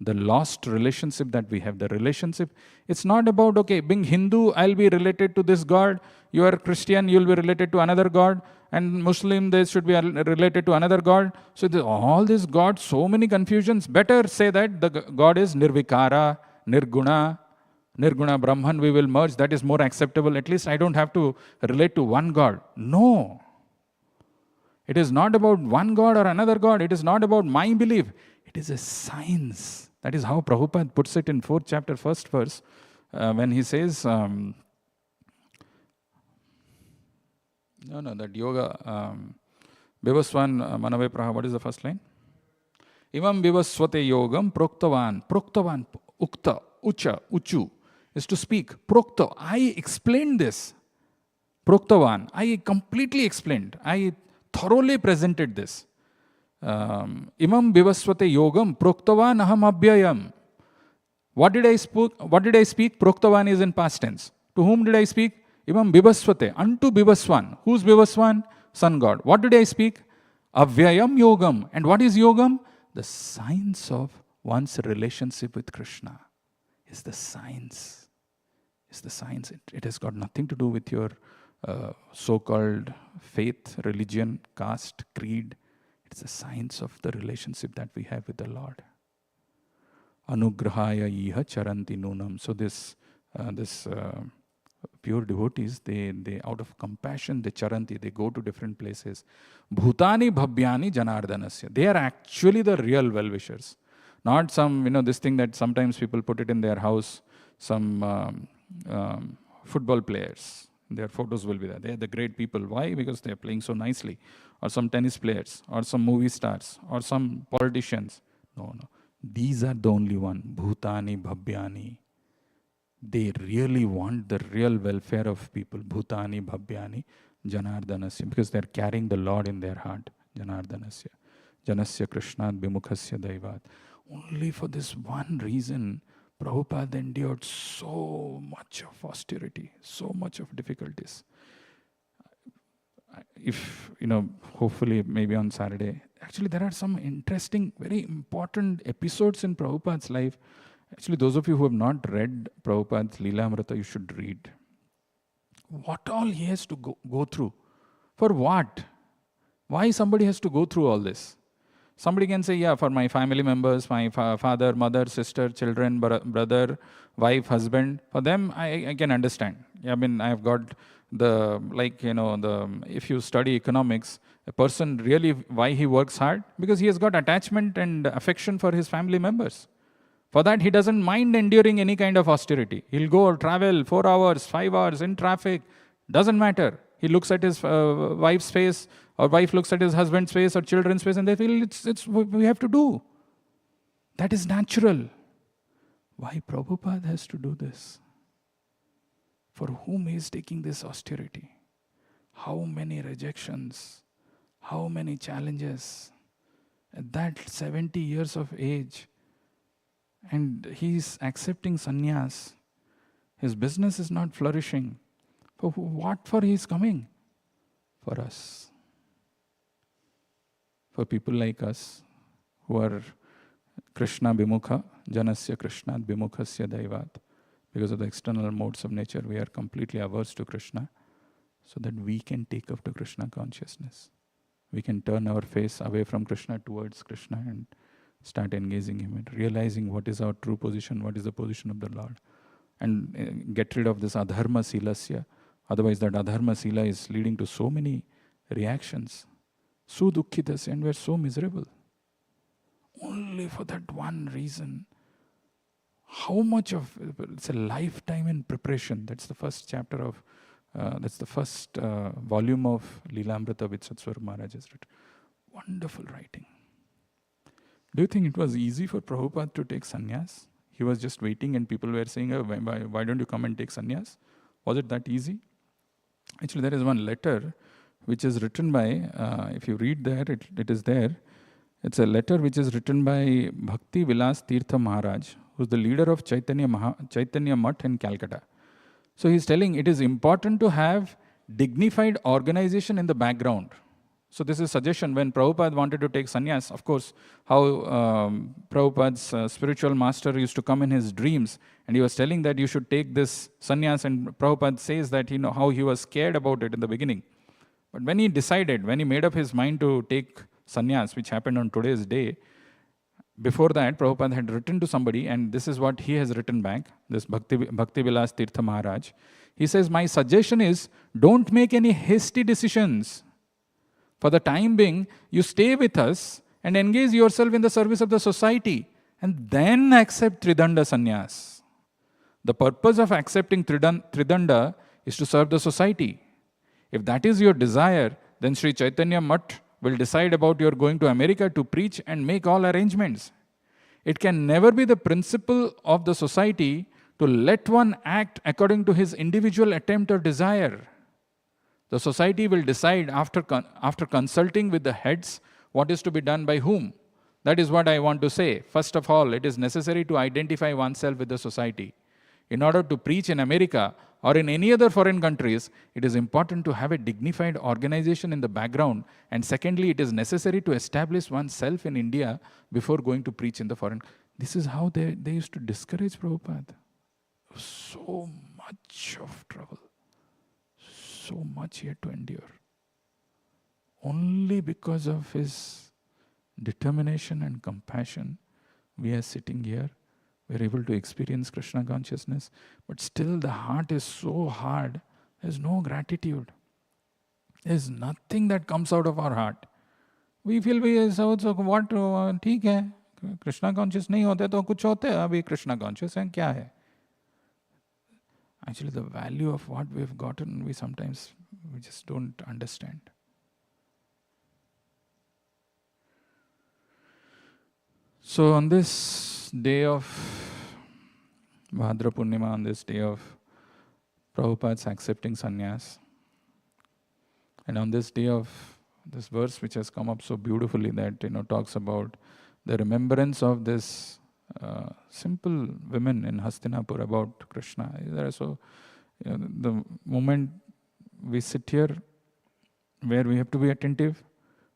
the lost relationship that we have. The relationship, it's not about, okay, being Hindu, I'll be related to this God. You are Christian, you'll be related to another God. And Muslim, they should be related to another God. So all these gods, so many confusions. Better say that the God is Nirvikara, Nirguna, Nirguna Brahman, we will merge. That is more acceptable. At least I don't have to relate to one God. No. It is not about one God or another God. It is not about my belief. It is a science. That is how Prabhupada puts it in 4th chapter, 1st verse, when he says, that yoga, Vivaswan Manave Praha, what is the first line? Imam Vivaswate Yogam Proktavan, Ukta, Ucha, Uchu, is to speak. Prokta, I explained this. Proktavan, I completely explained. I thoroughly presented this. Imam Vivaswate Yogam Proktavan Aham Abhyayam. What did I speak? Proktavan is in past tense. To whom did I speak? Imam Vivaswate, unto Vivaswan. Who's Vivaswan? Sun God. What did I speak? Avyayam Yogam. And what is Yogam? The science of one's relationship with Krishna. Is the science. Is the science. It has got nothing to do with your so-called faith, religion, caste, creed. It's the science of the relationship that we have with the Lord. Anugrahaya iha charanti nunam. So this pure devotees, they out of compassion, they charanti, they go to different places. Bhutani bhavyani janardanasya. They are actually the real well-wishers. Not some, this thing that sometimes people put it in their house, some football players. Their photos will be there. They are the great people. Why? Because they are playing so nicely. Or some tennis players, or some movie stars, or some politicians. No. These are the only one. Bhutani bhavyani. They really want the real welfare of people. Bhutani bhavyani janardanasya. Because they are carrying the Lord in their heart. Janardanasya. Janasya krishnad vimukhasya daivat. Only for this one reason, Prabhupada endured so much of austerity, so much of difficulties. If, hopefully maybe on Saturday, actually there are some interesting, very important episodes in Prabhupada's life. Actually, those of you who have not read Prabhupada's Leelamrita, you should read. What all he has to go through. For what? Why somebody has to go through all this? Somebody can say, yeah, for my family members, my father, mother, sister, children, brother, wife, husband. For them, I can understand. I mean, I've got if you study economics, a person really, why he works hard? Because he has got attachment and affection for his family members. For that, he doesn't mind enduring any kind of austerity. He'll go travel 4 hours, 5 hours in traffic. Doesn't matter. He looks at his wife's face, or wife looks at his husband's face or children's face, and they feel it's what we have to do. That is natural. Why Prabhupada has to do this? For whom he is taking this austerity? How many rejections? How many challenges? At that 70 years of age, and he is accepting sannyas. His business is not flourishing. For what for he is coming? For us. For people like us who are Krishna Bimukha, Janasya Krishnad Bimukhasya Daivat. Because of the external modes of nature, we are completely averse to Krishna, so that we can take up to Krishna consciousness. We can turn our face away from Krishna towards Krishna and start engaging him and realizing what is our true position, what is the position of the Lord. And get rid of this adharma silasya. Otherwise that adharma sila is leading to so many reactions. Sudukhitasya, and we are so miserable. Only for that one reason. How much of, it's a lifetime in preparation. That's the first chapter of, that's the first volume of Leelamrita which Satsvaru Maharaj has written. Wonderful writing. Do you think it was easy for Prabhupada to take sannyas? He was just waiting and people were saying, oh, why don't you come and take sannyas? Was it that easy? Actually, there is one letter which is written by, if you read there, it is there. It's a letter which is written by Bhakti Vilas Tirtha Maharaj, who is the leader of Chaitanya Mutt in Calcutta. So he's telling it is important to have dignified organization in the background. So this is a suggestion when Prabhupada wanted to take sannyas. Of course, how Prabhupada's spiritual master used to come in his dreams, and he was telling that you should take this sannyas, and Prabhupada says that how he was scared about it in the beginning. But when he decided, when he made up his mind to take sannyas, which happened on today's day, before that, Prabhupada had written to somebody, and this is what he has written back, this Bhakti Vilas Tirtha Maharaj. He says, my suggestion is, don't make any hasty decisions. For the time being, you stay with us and engage yourself in the service of the society, and then accept Tridanda sannyas. The purpose of accepting Tridanda is to serve the society. If that is your desire, then Sri Chaitanya Mutt will decide about your going to America to preach and make all arrangements. It can never be the principle of the society to let one act according to his individual attempt or desire. The society will decide after consulting with the heads what is to be done by whom. That is what I want to say. First of all, it is necessary to identify oneself with the society. In order to preach in America or in any other foreign countries, it is important to have a dignified organization in the background. And secondly, it is necessary to establish oneself in India before going to preach in the foreign. This is how they used to discourage Prabhupada. So much of trouble. So much he had to endure. Only because of his determination and compassion, we are sitting here. We are able to experience Krishna consciousness. But still the heart is so hard. There is no gratitude. There is nothing that comes out of our heart. We feel what, ठीक है, Krishna conscious नहीं होते तो कुछ होते हैं, अभी Krishna conscious हैं, क्या है? Actually, the value of what we have gotten, we just don't understand. So on this day of Bhadra Purnima, on this day of Prabhupada's accepting sannyas, and on this day of this verse which has come up so beautifully that talks about the remembrance of this simple women in Hastinapur about Krishna. So the moment we sit here where we have to be attentive,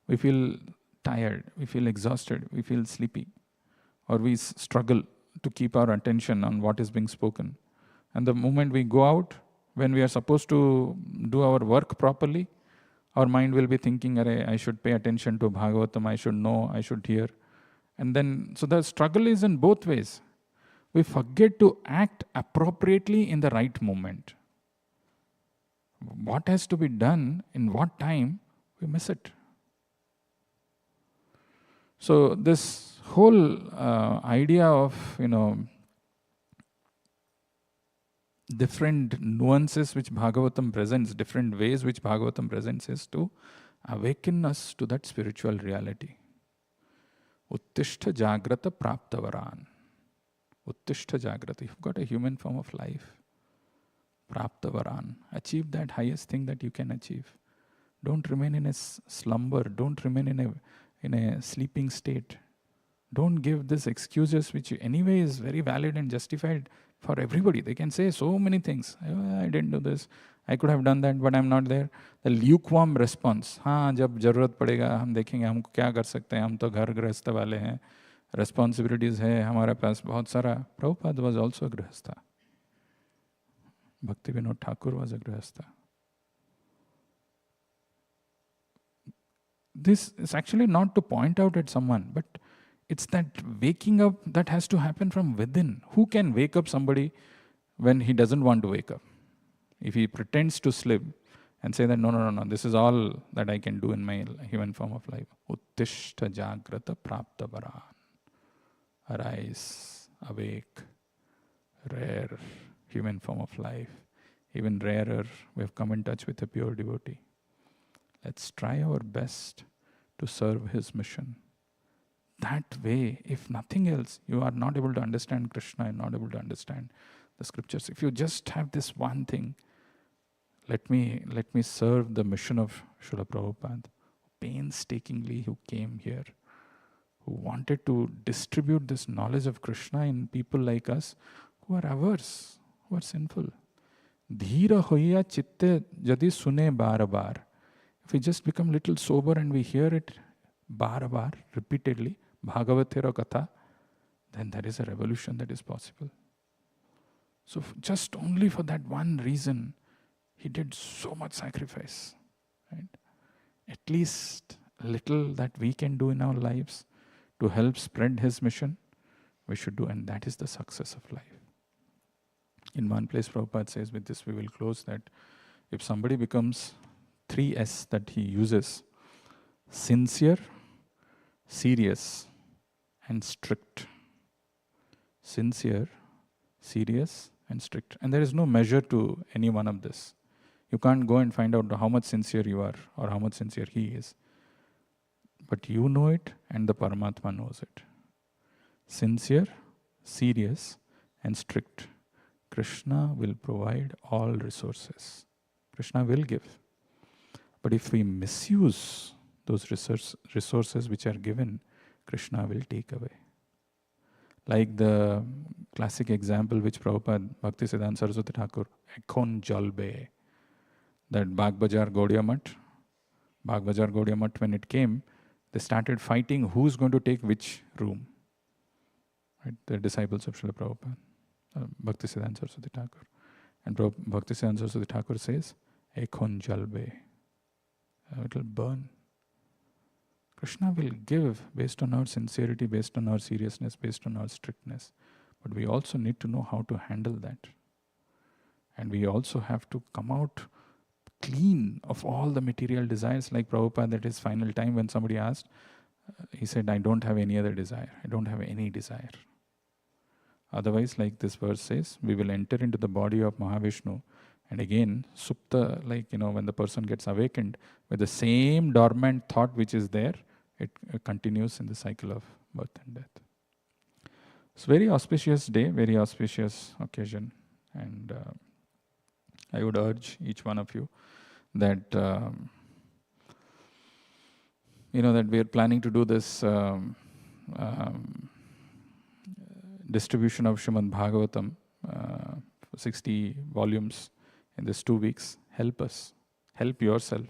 we feel tired, we feel exhausted, we feel sleepy, or we struggle to keep our attention on what is being spoken. And the moment we go out, when we are supposed to do our work properly, our mind will be thinking, I should pay attention to Bhagavatam, I should know, I should hear. And then, so the struggle is in both ways. We forget to act appropriately in the right moment. What has to be done in what time, we miss it. So this whole idea of, different nuances which Bhagavatam presents, different ways which Bhagavatam presents, is to awaken us to that spiritual reality. Uttishta Jagrata Praptavaran. Uttishta Jagrata. You've got a human form of life. Praptavaran. Achieve that highest thing that you can achieve. Don't remain in a slumber. Don't remain in a sleeping state. Don't give these excuses which anyway is very valid and justified for everybody. They can say so many things. I didn't do this. I could have done that, but I'm not there. The lukewarm response. हाँ, जब जरूरत पड़ेगा हम देखेंगे हम क्या कर सकते हैं. हम तो घर गृहस्थ वाले हैं. Responsibilities है हमारे पास बहुत सारा. Prabhupada was also a grihastha. Bhakti Vinod Thakur was a grihastha. This is actually not to point out at someone, but it's that waking up that has to happen from within. Who can wake up somebody when he doesn't want to wake up? If he pretends to sleep and say that, no, this is all that I can do in my human form of life. Uttishta Jagrata Praptavaran. Arise, awake, rare human form of life. Even rarer, we have come in touch with a pure devotee. Let's try our best to serve his mission. That way, if nothing else, you are not able to understand Krishna and not able to understand the scriptures. If you just have this one thing, let me serve the mission of Srila Prabhupada, painstakingly who came here, who wanted to distribute this knowledge of Krishna in people like us who are averse, who are sinful. Dhira hoya chitte jadi sune bar bar. If we just become little sober and we hear it bar bar, repeatedly, Bhagavatera Katha, then there is a revolution that is possible. So just only for that one reason, he did so much sacrifice. Right? At least a little that we can do in our lives to help spread his mission, we should do, and that is the success of life. In one place, Prabhupada says, with this we will close, that if somebody becomes 3S that he uses, sincere, serious, and strict. Sincere, serious, and strict. And there is no measure to any one of this. You can't go and find out how much sincere you are or how much sincere he is. But you know it and the Paramatma knows it. Sincere, serious, and strict. Krishna will provide all resources. Krishna will give. But if we misuse those resources which are given, Krishna will take away. Like the classic example which Prabhupada, Bhaktisiddhanta Saraswati Thakur, Ekhon Jalbe, that Bagbajar Gaudiya Math, when it came, they started fighting who's going to take which room. Right? The disciples of Srila Prabhupada, Bhaktisiddhanta Saraswati Thakur. And Bhaktisiddhanta Saraswati Thakur says, Ekhon Jalbe. It will burn. Krishna will give based on our sincerity, based on our seriousness, based on our strictness. But we also need to know how to handle that. And we also have to come out clean of all the material desires. Like Prabhupada at his final time, when somebody asked, he said, I don't have any other desire. I don't have any desire. Otherwise, like this verse says, we will enter into the body of Mahavishnu. And again, supta, like, when the person gets awakened, with the same dormant thought which is there, it continues in the cycle of birth and death. It's a very auspicious day, very auspicious occasion. And I would urge each one of you that, that we are planning to do this distribution of Srimad Bhagavatam, 60 volumes in these 2 weeks. Help us. Help yourself.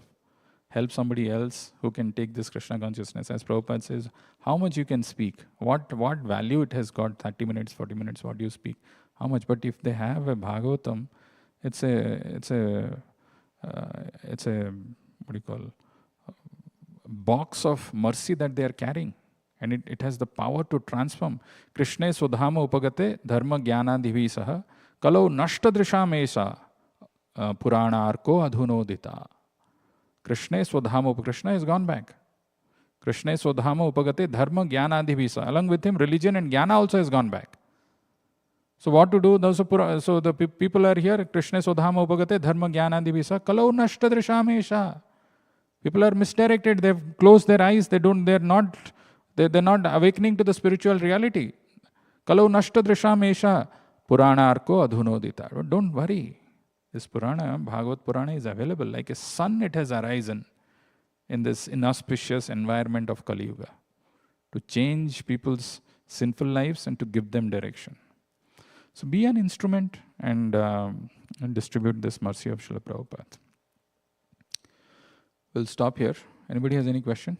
Help somebody else who can take this Krishna consciousness. As Prabhupada says, how much you can speak, what value it has got, 30 minutes, 40 minutes, what do you speak, how much. But if they have a Bhagavatam, it's a box of mercy that they are carrying. And it has the power to transform. Krishne sudhama upagate dharma jnana divisaha kalau nashtadrisham esa purana arko adhunodita. Krishna Swadhama, Krishna has gone back. Krishna Swadhama Upagate Dharma Jnana Adhivisa. Along with him, religion and Jnana also has gone back. So what to do? So the people are here. Krishna Swadhama Upagate Dharma Jnana Adhivisa. Kalau Nashtadrishamesha. People are misdirected. They've closed their eyes. They're not awakening to the spiritual reality. Kalau Nashtadrishamesha Purana Arko Adhunodita. Don't worry. This Purana, Bhagavad Purana, is available. Like a sun, it has arisen in this inauspicious environment of Kali Yuga to change people's sinful lives and to give them direction. So be an instrument and distribute this mercy of Srila Prabhupada. We'll stop here. Anybody has any question?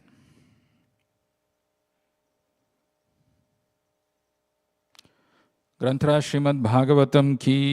Granthra Srimad Bhagavatam ki